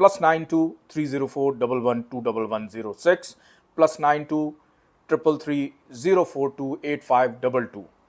+923041121106 +923330428522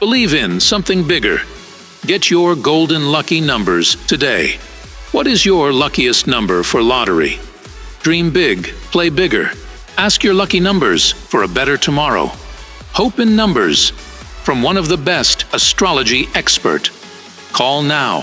Believe in something bigger. Get your golden lucky numbers today. What is your luckiest number for lottery? Dream big, play bigger. Ask your lucky numbers for a better tomorrow. Hope in numbers from one of the best astrology expert. Call now.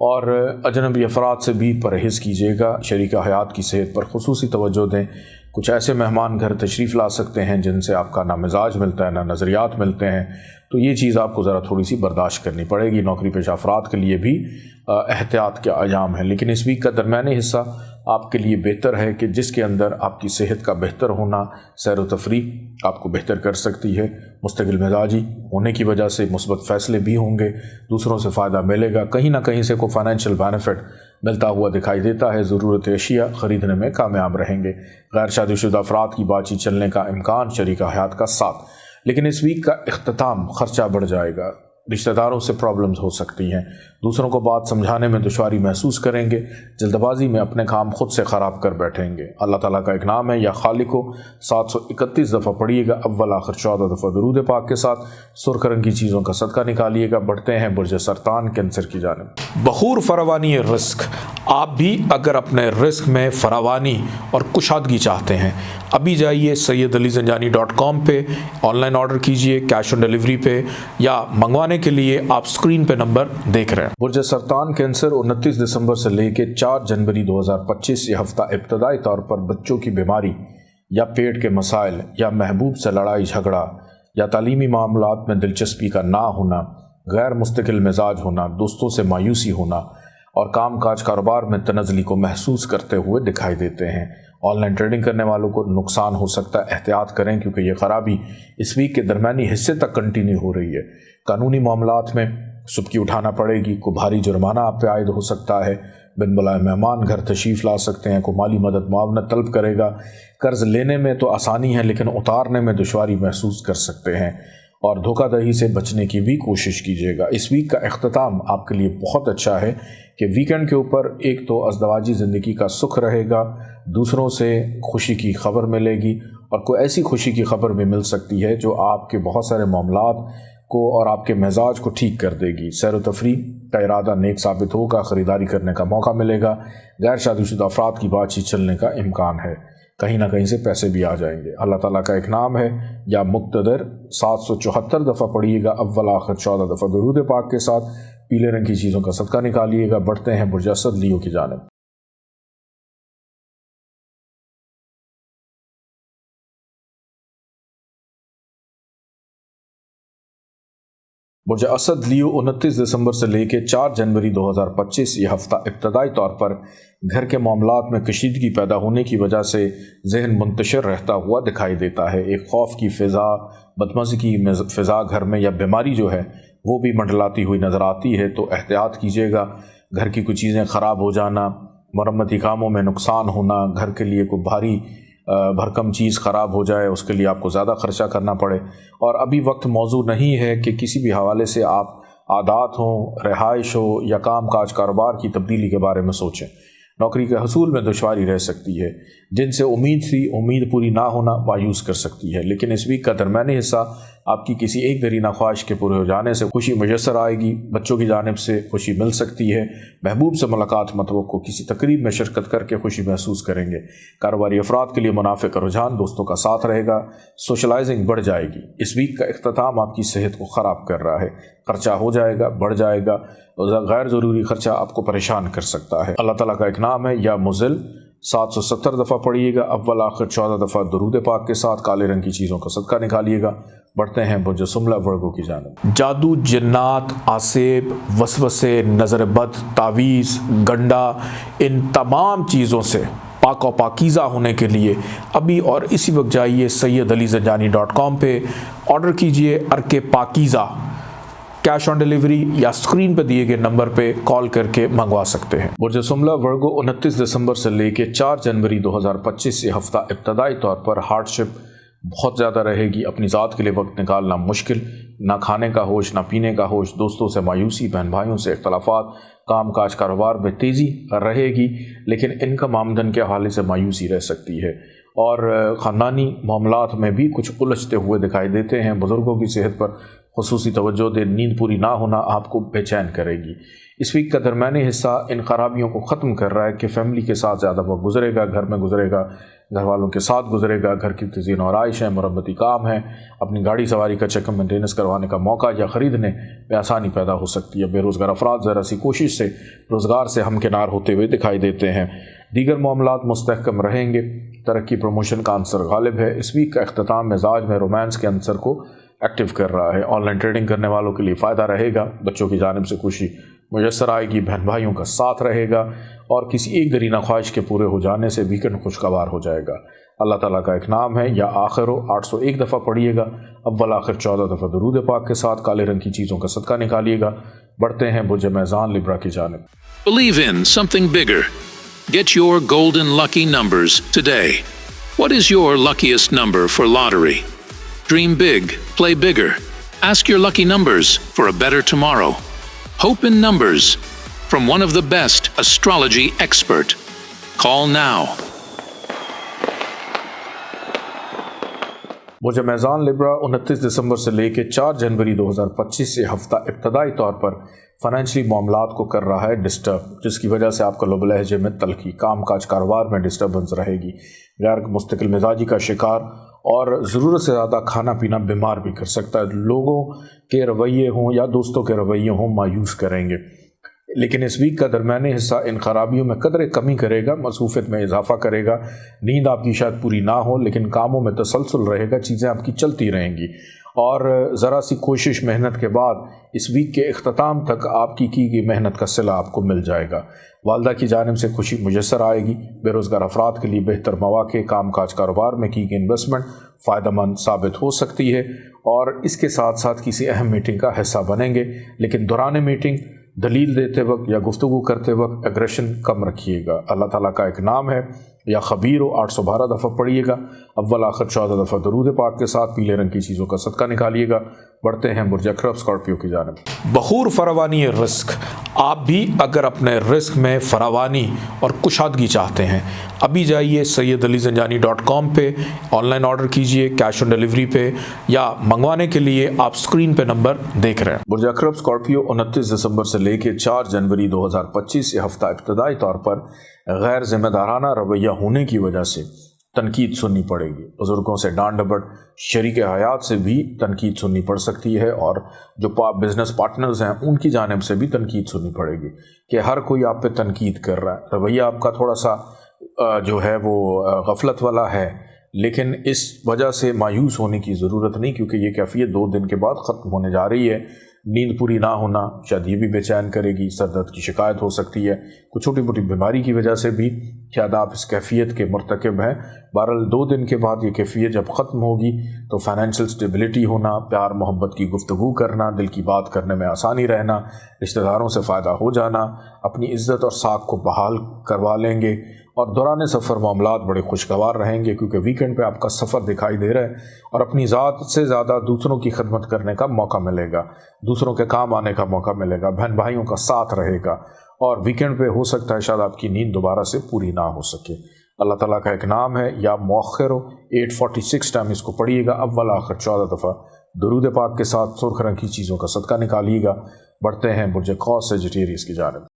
اور اجنبی افراد سے بھی پرہیز کیجیے گا۔ شریک حیات کی صحت پر خصوصی توجہ دیں۔ کچھ ایسے مہمان گھر تشریف لا سکتے ہیں جن سے آپ کا نہ مزاج ملتا ہے نہ نظریات ملتے ہیں، تو یہ چیز آپ کو ذرا تھوڑی سی برداشت کرنی پڑے گی۔ نوکری پیشہ افراد کے لیے بھی احتیاط کے ایام ہیں، لیکن اس ویک کا درمیانی حصہ آپ کے لیے بہتر ہے کہ جس کے اندر آپ کی صحت کا بہتر ہونا، سیر و تفریح آپ کو بہتر کر سکتی ہے۔ مستقل مزاجی ہونے کی وجہ سے مثبت فیصلے بھی ہوں گے، دوسروں سے فائدہ ملے گا، کہیں نہ کہیں سے کوئی فائنینشیل بینیفٹ ملتا ہوا دکھائی دیتا ہے، ضرورت اشیاء خریدنے میں کامیاب رہیں گے۔ غیر شادی شدہ افراد کی بات چیت چلنے کا امکان، شریک حیات کا ساتھ، لیکن اس ویک کا اختتام خرچہ بڑھ جائے گا، رشتہ داروں سے پرابلمز ہو سکتی ہیں، دوسروں کو بات سمجھانے میں دشواری محسوس کریں گے، جلد بازی میں اپنے کام خود سے خراب کر بیٹھیں گے۔ اللہ تعالیٰ کا ایک نام ہے یا خالق کو 731 دفعہ پڑھیے گا، اول آخر 14 دفعہ درود پاک کے ساتھ۔ سرخ رنگ کی چیزوں کا صدقہ نکالیے گا۔ بڑھتے ہیں برج سرطان کینسر کی جانب۔ بخور فراوانی رزق، آپ بھی اگر اپنے رزق میں فراوانی اور کشادگی چاہتے ہیں، ابھی جائیے سیدعلیزنجانی.com پہ، آن لائن آرڈر کیجئے کیش آن ڈیلیوری پہ، یا منگوانے کے لیے آپ سکرین پہ نمبر دیکھ رہے ہیں۔ برج سرطان کینسر 29 دسمبر سے لے کے 4 جنوری 2025 یہ ہفتہ ابتدائی طور پر بچوں کی بیماری یا پیٹ کے مسائل یا محبوب سے لڑائی جھگڑا یا تعلیمی معاملات میں دلچسپی کا نہ ہونا، غیر مستقل مزاج ہونا، دوستوں سے مایوسی ہونا اور کام کاج کاروبار میں تنزلی کو محسوس کرتے ہوئے دکھائی دیتے ہیں۔ آن لائن ٹریڈنگ کرنے والوں کو نقصان ہو سکتا ہے، احتیاط کریں کیونکہ یہ خرابی اس ویک کے درمیانی حصے تک کنٹینیو ہو رہی ہے۔ قانونی معاملات میں سبکی اٹھانا پڑے گی، کوئی بھاری جرمانہ آپ پہ عائد ہو سکتا ہے، بن بلائے مہمان گھر تشریف لا سکتے ہیں، کوئی مالی مدد معاونت طلب کرے گا۔ قرض لینے میں تو آسانی ہے لیکن اتارنے میں دشواری محسوس کر سکتے ہیں، اور دھوکہ دہی سے بچنے کی بھی کوشش کیجیے گا۔ اس ویک کا اختتام آپ کے لیے بہت اچھا ہے کہ ویکنڈ کے اوپر ایک تو ازدواجی زندگی کا سکھ رہے گا، دوسروں سے خوشی کی خبر ملے گی، اور کوئی ایسی خوشی کی خبر بھی مل سکتی ہے جو آپ کے بہت سارے معاملات کو اور آپ کے مزاج کو ٹھیک کر دے گی۔ سیر و تفریح کا ارادہ نیک ثابت ہوگا، خریداری کرنے کا موقع ملے گا، غیر شادی شدہ افراد کی بات چیت چلنے کا امکان ہے، کہیں نہ کہیں سے پیسے بھی آ جائیں گے۔ اللہ تعالیٰ کا ایک نام ہے یا مقتدر، 774 دفعہ پڑھیے گا، اول آخر 14 دفعہ درود پاک کے ساتھ۔ پیلے رنگ کی چیزوں کا صدقہ نکالیے گا۔ بڑھتے ہیں برج اسد لیو کی جانب۔ برج اسد لیو 29 دسمبر سے لے کے 4 جنوری 2025 یہ ہفتہ ابتدائی طور پر گھر کے معاملات میں کشیدگی پیدا ہونے کی وجہ سے ذہن منتشر رہتا ہوا دکھائی دیتا ہے۔ ایک خوف کی فضا، بدمزگی کی فضا گھر میں یا بیماری جو ہے وہ بھی منڈلاتی ہوئی نظر آتی ہے، تو احتیاط کیجیے گا۔ گھر کی کچھ چیزیں خراب ہو جانا، مرمتی کاموں میں نقصان ہونا، گھر کے لیے کوئی بھاری بھرکم چیز خراب ہو جائے، اس کے لیے آپ کو زیادہ خرچہ کرنا پڑے، اور ابھی وقت موزوں نہیں ہے کہ کسی بھی حوالے سے آپ عادات ہوں، رہائش ہو یا کام کاج کاروبار کی تبدیلی کے بارے میں سوچیں۔ نوکری کے حصول میں دشواری رہ سکتی ہے، جن سے امید تھی امید پوری نہ ہونا مایوس کر سکتی ہے، لیکن اس ویک کا درمیانی حصہ آپ کی کسی ایک دیرینہ خواہش کے پورے ہو جانے سے خوشی میسر آئے گی۔ بچوں کی جانب سے خوشی مل سکتی ہے، محبوب سے ملاقات متوقع، کسی تقریب میں شرکت کر کے خوشی محسوس کریں گے۔ کاروباری افراد کے لیے منافع کا رجحان، دوستوں کا ساتھ رہے گا، سوشلائزنگ بڑھ جائے گی۔ اس ویک کا اختتام آپ کی صحت کو خراب کر رہا ہے، خرچہ ہو جائے گا، بڑھ جائے گا، غیر ضروری خرچہ آپ کو پریشان کر سکتا ہے۔ اللہ تعالیٰ کا ایک نام ہے یا مزل، 770 دفعہ پڑھیے گا، اول آخر 14 دفعہ درود پاک کے ساتھ۔ کالے رنگ کی چیزوں کا صدقہ نکالیے گا۔ بڑھتے ہیں برج سملہ ورگو کی جانب۔ جادو، جنات، آسیب، وسوسے، نظر بد، تعویذ، گنڈا، ان تمام چیزوں سے پاک و پاکیزہ ہونے کے لیے ابھی اور اسی وقت جائیے سیدعلیزنجانی.com پہ، آرڈر کیجئے ارک پاکیزہ، کیش آن ڈیلیوری یا سکرین پہ دیے گئے نمبر پہ کال کر کے منگوا سکتے ہیں۔ برج سملہ ورگو 29 دسمبر سے لے کے 4 جنوری 2025 یہ ہفتہ ابتدائی طور پر ہارڈ شپ بہت زیادہ رہے گی، اپنی ذات کے لیے وقت نکالنا مشکل، نہ کھانے کا ہوش نہ پینے کا ہوش، دوستوں سے مایوسی، بہن بھائیوں سے اختلافات، کام کاج کاروبار میں تیزی رہے گی لیکن انکم آمدن کے حوالے سے مایوسی رہ سکتی ہے، اور خاندانی معاملات میں بھی کچھ الجھتے ہوئے دکھائی دیتے ہیں۔ بزرگوں کی صحت پر خصوصی توجہ دے، نیند پوری نہ ہونا آپ کو بے چین کرے گی۔ اس ویک کا درمیانی حصہ ان خرابیوں کو ختم کر رہا ہے کہ فیملی کے ساتھ زیادہ وقت گزرے گا، گھر میں گزرے گا، گھر والوں کے ساتھ گزرے گا، گھر کی تزئین و آرائش ہے، مرمتی کام ہے، اپنی گاڑی سواری کا چیک اپ مینٹیننس کروانے کا موقع یا خریدنے میں آسانی پیدا ہو سکتی ہے۔ بے روزگار افراد ذرا سی کوشش سے روزگار سے ہمکنار ہوتے ہوئے دکھائی دیتے ہیں۔ دیگر معاملات مستحکم رہیں گے، ترقی پروموشن کا عنصر غالب ہے۔ اس ویک کا اختتام مزاج میں رومانس کے عنصر کو ایکٹیو کر رہا ہے۔ آن لائن ٹریڈنگ کرنے والوں کے لیے فائدہ رہے گا، بچوں کی جانب سے خوشی میسر آئے گی، بہن بھائیوں کا ساتھ رہے گا اور کسی ایک درینہ خواہش کے پورے ہو جانے سے ویکنڈ خوشگوار ہو جائے گا۔ اللہ تعالیٰ کا ایک نام ہے، یا آخر 801 دفعہ پڑھیے گا، اول آخر 14 دفعہ درود پاک کے ساتھ کالے رنگ کی چیزوں کا صدقہ نکالیے گا۔ بڑھتے ہیں برج میزان لبرا کی جانب۔ Believe in something bigger. Get your golden lucky numbers today. What is your luckiest number for lottery? Dream big, play bigger. Ask your lucky numbers for a better tomorrow. Hope in numbers from one of the best astrology expert. Call now. برج میزان لبرا 29 دسمبر سے لے کے 4 جنوری 2025 سے ہفتہ ابتدائی طور پر financially معاملات کو کر رہا ہے ڈسٹرب، جس کی وجہ سے آپ کا لب لہجے میں تلخی، کام کاج کاروبار میں ڈسٹربنس رہے گی، غیر مستقل مزاجی کا شکار اور ضرورت سے زیادہ کھانا پینا بیمار بھی کر سکتا ہے۔ لوگوں کے رویے ہوں یا دوستوں کے رویے ہوں مایوس کریں گے، لیکن اس ویک کا درمیانی حصہ ان خرابیوں میں قدرے کمی کرے گا، مصروفیت میں اضافہ کرے گا۔ نیند آپ کی شاید پوری نہ ہو لیکن کاموں میں تسلسل رہے گا، چیزیں آپ کی چلتی رہیں گی اور ذرا سی کوشش محنت کے بعد اس ویک کے اختتام تک آپ کی گئی محنت کا صلہ آپ کو مل جائے گا۔ والدہ کی جانب سے خوشی میسر آئے گی۔ بے روزگار افراد کے لیے بہتر مواقع، کام کاج کاروبار میں کی گئی انویسٹمنٹ فائدہ مند ثابت ہو سکتی ہے اور اس کے ساتھ ساتھ کسی اہم میٹنگ کا حصہ بنیں گے، لیکن دوران میٹنگ دلیل دیتے وقت یا گفتگو کرتے وقت ایگریشن کم رکھیے گا۔ اللہ تعالیٰ کا ایک نام ہے، یا خبیر 812 دفعہ پڑھیے گا، اول آخر 14 دفعہ درود پاک کے ساتھ پیلے رنگ کی چیزوں کا صدقہ نکالیے گا۔ بڑھتے ہیں برج اکرب اسکارپیو کی جانب۔ بخور فراوانی رزق، آپ بھی اگر اپنے رزق میں فراوانی اور کشادگی چاہتے ہیں، ابھی جائیے sayyidalizanjani.com پہ آن لائن آرڈر کیجئے، کیش آن ڈیلیوری پہ، یا منگوانے کے لیے آپ سکرین پہ نمبر دیکھ رہے ہیں۔ برج اکرب اسکارپیو 29 دسمبر سے لے کے 4 جنوری 2025 سے ہفتہ ابتدائی طور پر غیر ذمہ دارانہ رویہ ہونے کی وجہ سے تنقید سننی پڑے گی۔ بزرگوں سے ڈانٹ ڈپٹ، شریک حیات سے بھی تنقید سننی پڑ سکتی ہے اور جو بزنس پارٹنرز ہیں ان کی جانب سے بھی تنقید سننی پڑے گی کہ ہر کوئی آپ پہ تنقید کر رہا ہے، رویہ آپ کا تھوڑا سا جو ہے وہ غفلت والا ہے، لیکن اس وجہ سے مایوس ہونے کی ضرورت نہیں، کیونکہ یہ کیفیت 2 دن کے بعد ختم ہونے جا رہی ہے۔ نیند پوری نہ ہونا شاید یہ بھی بے چین کرے گی، سر درد کی شکایت ہو سکتی ہے، کچھ چھوٹی موٹی بیماری کی وجہ سے بھی شاید آپ اس کیفیت کے مرتکب ہیں۔ بہرحال 2 دن کے بعد یہ کیفیت جب ختم ہوگی تو فائنینشیل سٹیبلٹی ہونا، پیار محبت کی گفتگو کرنا، دل کی بات کرنے میں آسانی رہنا، رشتہ داروں سے فائدہ ہو جانا، اپنی عزت اور ساکھ کو بحال کروا لیں گے اور دوران سفر معاملات بڑے خوشگوار رہیں گے، کیونکہ ویکنڈ پہ آپ کا سفر دکھائی دے رہا ہے اور اپنی ذات سے زیادہ دوسروں کی خدمت کرنے کا موقع ملے گا، دوسروں کے کام آنے کا موقع ملے گا، بہن بھائیوں کا ساتھ رہے گا اور ویکنڈ پہ ہو سکتا ہے شاید آپ کی نیند دوبارہ سے پوری نہ ہو سکے۔ اللہ تعالیٰ کا ایک نام ہے، یا مؤخر 846 ٹائم اس کو پڑھیے گا، اول آخر 14 دفعہ درود پاک کے ساتھ سرخ رنگ کی چیزوں کا صدقہ نکالیے گا۔ بڑھتے ہیں برج قوس سیجیٹیریس کی جانب۔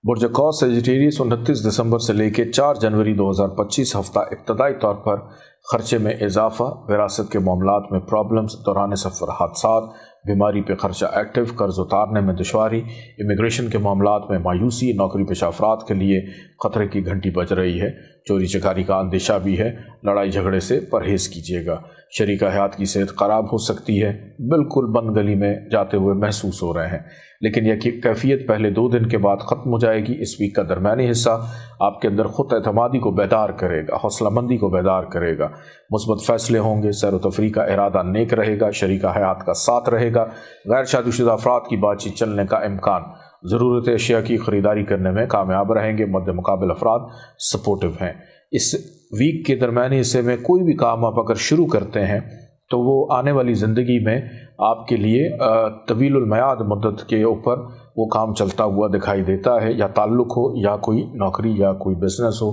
برج قوس سیجیٹیریس 29 دسمبر سے لے کے 4 جنوری 2025 ہفتہ ابتدائی طور پر خرچے میں اضافہ، وراثت کے معاملات میں پرابلمز، دوران سفر حادثات، بیماری پہ خرچہ ایکٹیو، قرض اتارنے میں دشواری، امیگریشن کے معاملات میں مایوسی، نوکری پیشہ افراد کے لیے خطرے کی گھنٹی بج رہی ہے، چوری چکاری کا اندیشہ بھی ہے، لڑائی جھگڑے سے پرہیز کیجیے گا، شریک حیات کی صحت خراب ہو سکتی ہے، بالکل بند گلی میں جاتے ہوئے محسوس ہو رہے ہیں، لیکن یہ کیفیت پہلے 2 دن کے بعد ختم ہو جائے گی۔ اس ویک کا درمیانی حصہ آپ کے اندر خود اعتمادی کو بیدار کرے گا، حوصلہ مندی کو بیدار کرے گا، مثبت فیصلے ہوں گے، سیر و تفریح کا ارادہ نیک رہے گا، شریک حیات کا ساتھ رہے گا، غیر شادی شدہ افراد کی بات چیت چلنے کا امکان، ضرورت اشیاء کی خریداری کرنے میں کامیاب رہیں گے، مد مقابل افراد سپورٹیو ہیں۔ اس ویک کے درمیانی حصے میں کوئی بھی کام آپ اگر شروع کرتے ہیں تو وہ آنے والی زندگی میں آپ کے لیے طویل المیعاد مدت کے اوپر وہ کام چلتا ہوا دکھائی دیتا ہے، یا تعلق ہو یا کوئی نوکری یا کوئی business who,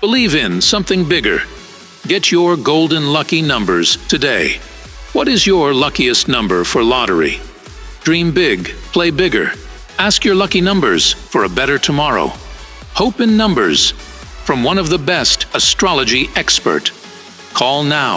Believe in something bigger. Get your golden lucky numbers today. What is your luckiest number for lottery? Dream big, play bigger. Ask your lucky numbers for a better tomorrow. Hope in numbers from one of the best astrology expert. Call now.